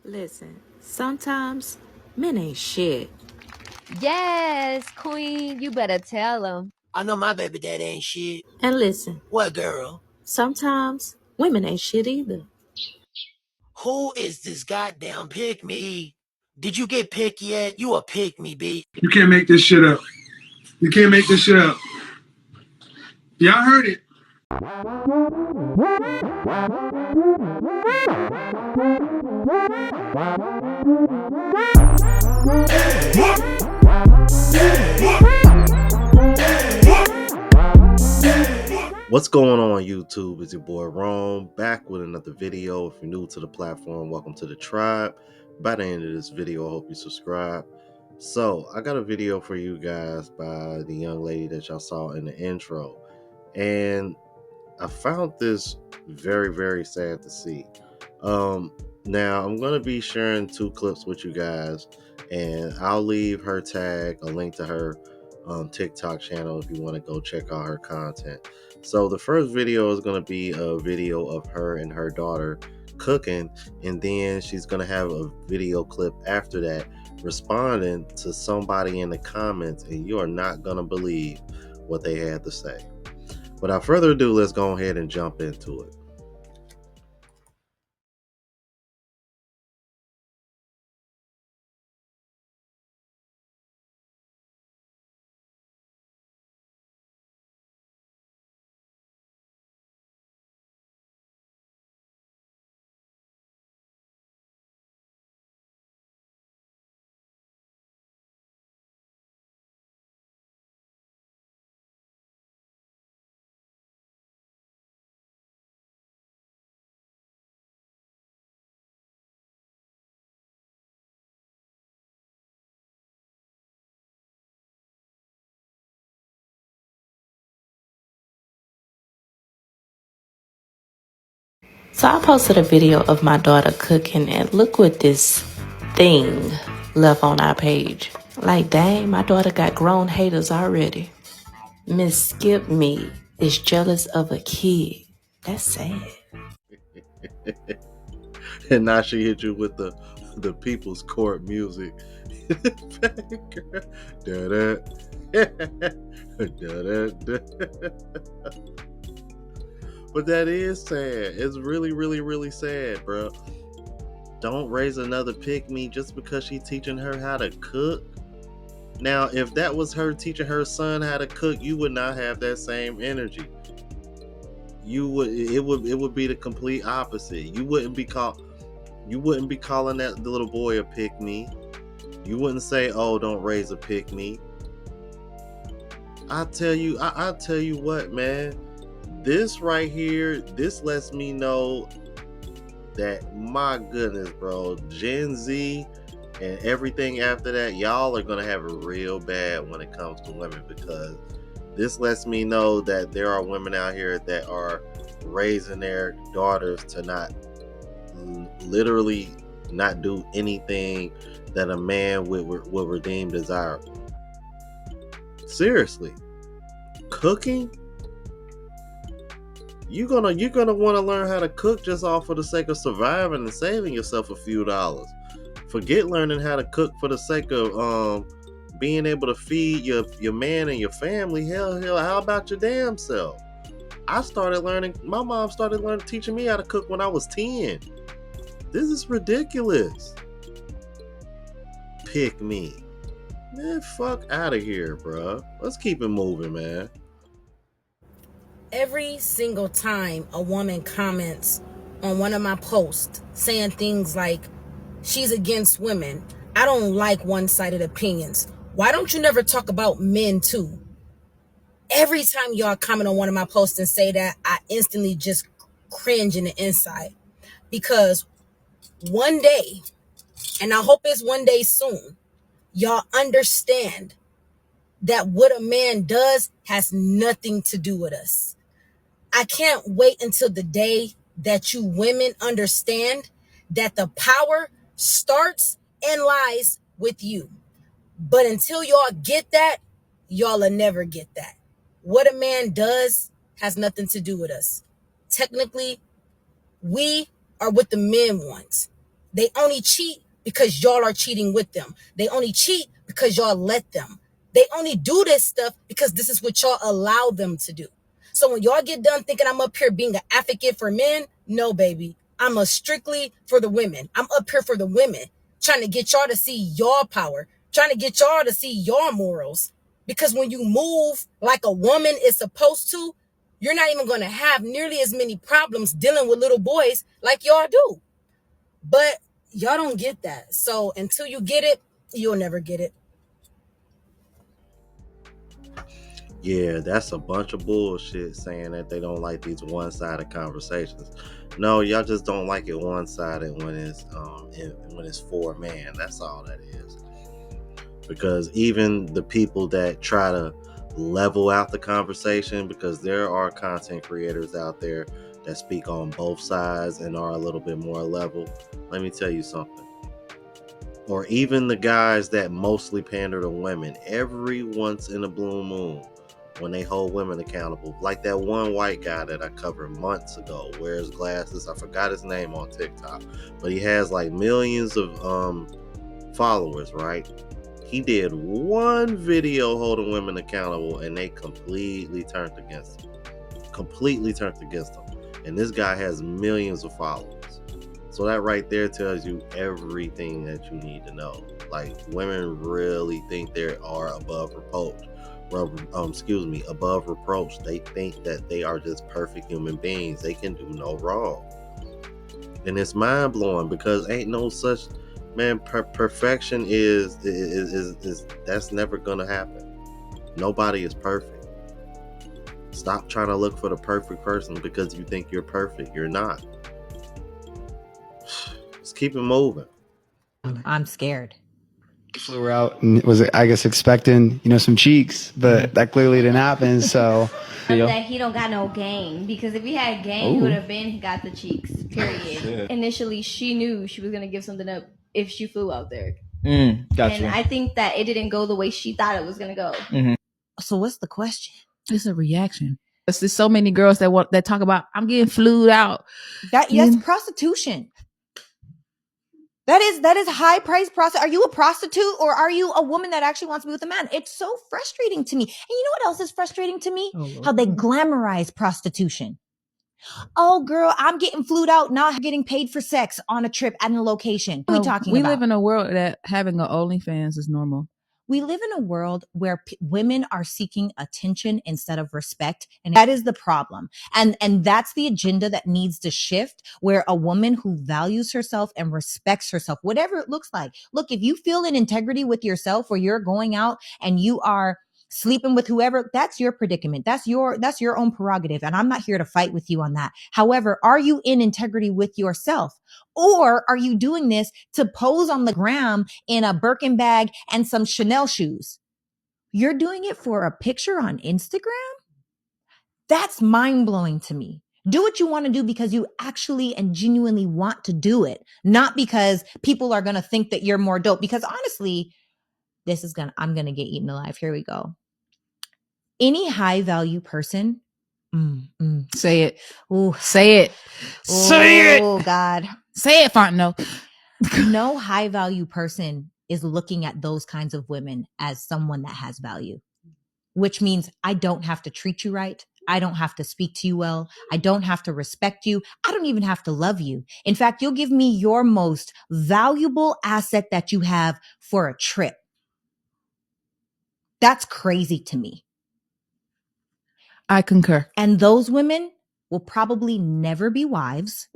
Listen, sometimes men ain't shit. Yes, queen, you better tell them. I know my baby daddy ain't shit. And listen, What, girl? sometimes women ain't shit either. Who is this goddamn pick me? Did you get picked yet? You a pick me, B. You can't make this shit up. You can't make this shit up. Y'all heard it. What's going on YouTube? It's your boy Rome back with another video. If you're new to the platform, welcome to the tribe. By the end of this video, I hope you subscribe. So I got a video for you guys by the young lady that y'all saw in the intro, and I found this very sad to see. Now I'm gonna be sharing two clips with you guys, and I'll leave her tag, a link to her TikTok channel if you want to go check out her content. So the first video is going to be a video of her and her daughter cooking, and then she's going to have a video clip after that responding to somebody in the comments, and you are not going to believe what they had to say. Without further ado, let's go ahead and jump into it. So I posted a video of my daughter cooking, and look what this thing left on our page. Like, dang, my daughter got grown haters already. Miss Skip Me is jealous of a kid. That's sad. And now she hit you with the people's court music. Da-da. Da-da. But that is sad. It's really sad, bro. Don't raise another pick me just because she's teaching her how to cook. Now, if that was her teaching her son how to cook, you would not have that same energy. It would be the complete opposite. You wouldn't be calling that little boy a pick me. You wouldn't say, "Oh, don't raise a pick me." I tell you what, man. This right here, this lets me know that, my goodness, bro, Gen Z and everything after that, y'all are gonna have it real bad when it comes to women, because this lets me know that there are women out here that are raising their daughters to literally not do anything that a man would redeem desirable. Seriously, cooking, you're gonna want to learn how to cook just off for the sake of surviving and saving yourself a few dollars. Forget learning how to cook for the sake of being able to feed your man and your family. Hell, how about your damn self? My mom started teaching me how to cook when I was 10. This is ridiculous. Pick me. Man, fuck out of here, bro. Let's keep it moving, man. Every single time a woman comments on one of my posts saying things like, she's against women, I don't like one-sided opinions, why don't you never talk about men too? Every time y'all comment on one of my posts and say that, I instantly just cringe in the inside. Because one day, and I hope it's one day soon, y'all understand that what a man does has nothing to do with us. I can't wait until the day that you women understand that the power starts and lies with you. But until y'all get that, y'all will never get that. What a man does has nothing to do with us. Technically, we are what the men want. They only cheat because y'all are cheating with them. They only cheat because y'all let them. They only do this stuff because this is what y'all allow them to do. So when y'all get done thinking I'm up here being an advocate for men, no, baby. I'm a strictly for the women. I'm up here for the women, trying to get y'all to see your power, trying to get y'all to see your morals. Because when you move like a woman is supposed to, you're not even going to have nearly as many problems dealing with little boys like y'all do. But y'all don't get that. So until you get it, you'll never get it. Yeah, that's a bunch of bullshit saying that they don't like these one-sided conversations. No, y'all just don't like it one-sided when it's for a man. That's all that is. Because even the people that try to level out the conversation, because there are content creators out there that speak on both sides and are a little bit more level. Let me tell you something. Or even the guys that mostly pander to women, every once in a blue moon, when they hold women accountable, like that one white guy that I covered months ago, wears glasses. I forgot his name on TikTok, but he has like millions of followers, right? He did one video holding women accountable, and they completely turned against him. And this guy has millions of followers. So that right there tells you everything that you need to know. Like, women really think they are above reproach. Above reproach. They think that they are just perfect human beings. They can do no wrong. And it's mind blowing, because ain't no such, man, perfection is that's never gonna happen. Nobody is perfect. Stop trying to look for the perfect person because you think you're perfect. You're not. Just keep it moving. I'm scared. Flew out and was, I guess, expecting, some cheeks, but that clearly didn't happen. So that he don't got no game, because if he had game, he would have been got the cheeks. Period. Initially, she knew she was gonna give something up if she flew out there. Gotcha. And I think that it didn't go the way she thought it was gonna go. So what's the question? It's a reaction. There's so many girls that talk about, I'm getting flued out. That's prostitution. That is high price prostitution. Are you a prostitute, or are you a woman that actually wants to be with a man? It's so frustrating to me. And you know what else is frustrating to me? How they glamorize prostitution. Oh, girl, I'm getting flued out, not getting paid for sex on a trip at a location. What are we talking about? We live in a world that having an OnlyFans is normal. We live in a world where women are seeking attention instead of respect. And that is the problem. And that's the agenda that needs to shift, where a woman who values herself and respects herself, whatever it looks like. Look, if you feel in integrity with yourself, where you're going out and you are sleeping with whoever, that's your predicament. That's your own prerogative. And I'm not here to fight with you on that. However, are you in integrity with yourself? Or are you doing this to pose on the gram in a Birkin bag and some Chanel shoes? You're doing it for a picture on Instagram? That's mind-blowing to me. Do what you want to do because you actually and genuinely want to do it, not because people are going to think that you're more dope. Because honestly, I'm going to get eaten alive. Here we go. Any high value person. Say it. Ooh. Say it. Say it. Oh, God. Say it, Fontenot. No high value person is looking at those kinds of women as someone that has value, which means I don't have to treat you right. I don't have to speak to you well. I don't have to respect you. I don't even have to love you. In fact, you'll give me your most valuable asset that you have for a trip. That's crazy to me. I concur. And those women will probably never be wives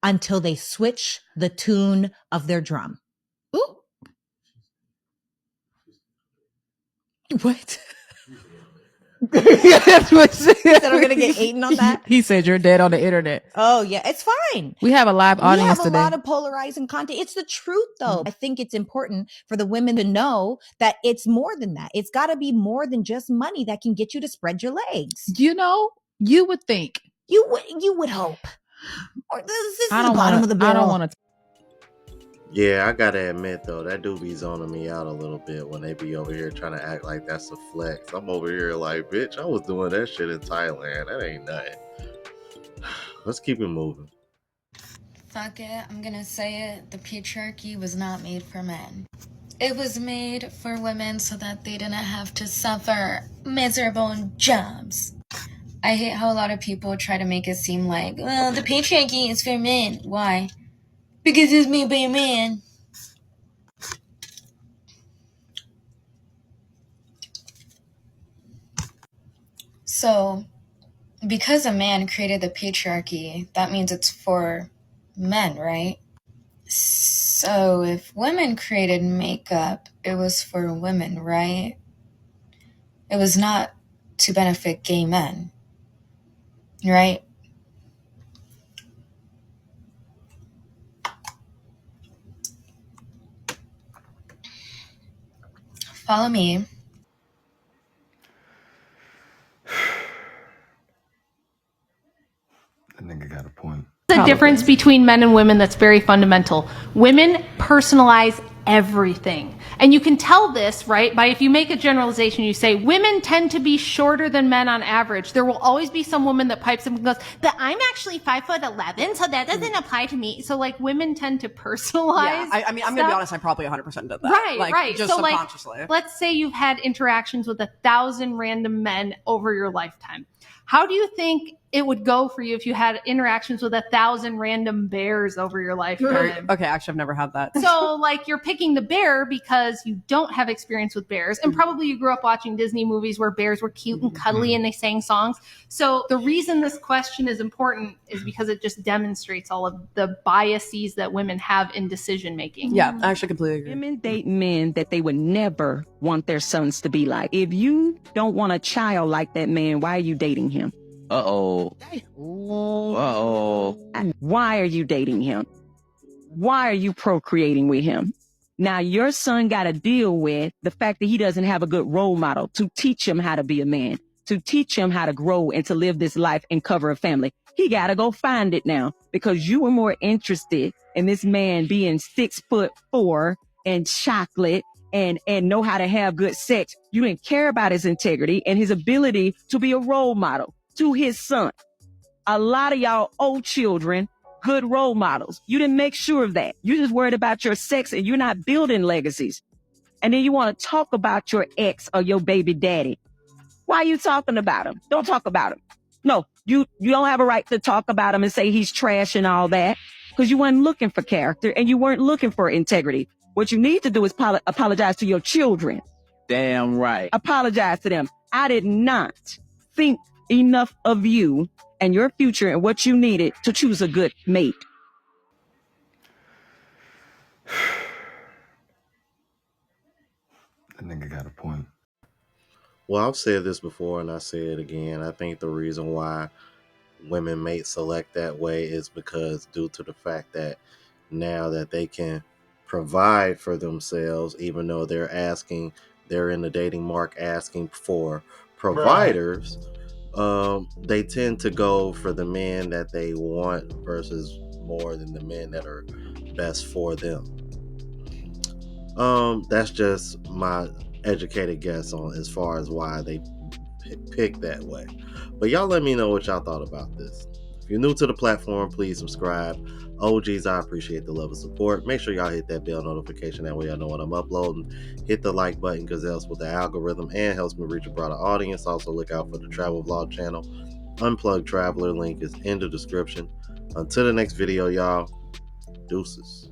until they switch the tune of their drum. Ooh. What? That's what he said I'm gonna get eaten on that. He said you're dead on the internet. Oh yeah, it's fine. We have a live audience today. We have a lot of polarizing content. It's the truth though. I think it's important for the women to know that it's more than that. It's got to be more than just money that can get you to spread your legs. You would think. You would hope. Or this is the bottom of the barrel. I don't want to. Yeah, I gotta admit though, that do be zoning me out a little bit when they be over here trying to act like that's a flex. I'm over here like, bitch, I was doing that shit in Thailand. That ain't nothing. Let's keep it moving. Fuck it, I'm gonna say it. The patriarchy was not made for men. It was made for women so that they didn't have to suffer miserable jobs. I hate how a lot of people try to make it seem like, well, the patriarchy is for men. Why? Because it's made by a man. So, because a man created the patriarchy, that means it's for men, right? So, if women created makeup, it was for women, right? It was not to benefit gay men, right? Follow me. That nigga got a point. The difference between men and women that's very fundamental. Women personalize everything. And you can tell this, right, by if you make a generalization, you say women tend to be shorter than men on average. There will always be some woman that pipes up and goes, but I'm actually 5'11", so that doesn't apply to me. So like women tend to personalize. Yeah, I mean, I'm gonna be honest, I probably 100% did that. Right, like, right. Just so subconsciously. like, let's say you've had interactions with 1,000 random men over your lifetime. How do you think it would go for you if you had interactions with 1,000 random bears over your lifetime? Okay, actually, I've never had that. So, like, you're picking the bear because you don't have experience with bears, and probably you grew up watching Disney movies where bears were cute and cuddly and they sang songs. So, the reason this question is important is because it just demonstrates all of the biases that women have in decision making. Yeah, I actually completely agree. Women date men that they would never want their sons to be like. If you don't want a child like that man, why are you dating him? Uh-oh. Uh-oh. Why are you dating him? Why are you procreating with him? Now, your son got to deal with the fact that he doesn't have a good role model to teach him how to be a man, to teach him how to grow and to live this life and cover a family. He got to go find it now because you were more interested in this man being 6'4" and chocolate and know how to have good sex. You didn't care about his integrity and his ability to be a role model to his son. A lot of y'all old children, good role models. You didn't make sure of that. You just worried about your sex and you're not building legacies. And then you want to talk about your ex or your baby daddy. Why are you talking about him? Don't talk about him. No, you don't have a right to talk about him and say he's trash and all that because you weren't looking for character and you weren't looking for integrity. What you need to do is apologize to your children. Damn right. Apologize to them. I did not think enough of you and your future and what you needed to choose a good mate. That nigga got a point. Well, I've said this before and I say it again. I think the reason why women may select that way is because due to the fact that now that they can provide for themselves, even though they're in the dating market asking for providers, they tend to go for the men that they want versus more than the men that are best for them. That's just my educated guess on as far as why they pick that way. But y'all let me know what y'all thought about this. If you're new to the platform, please subscribe. OGs, I appreciate the love and support. Make sure y'all hit that bell notification. That way y'all know when I'm uploading. Hit the like button because it helps with the algorithm and helps me reach a broader audience. Also look out for the travel vlog channel. Unplugged Traveler link is in the description. Until the next video, y'all. Deuces.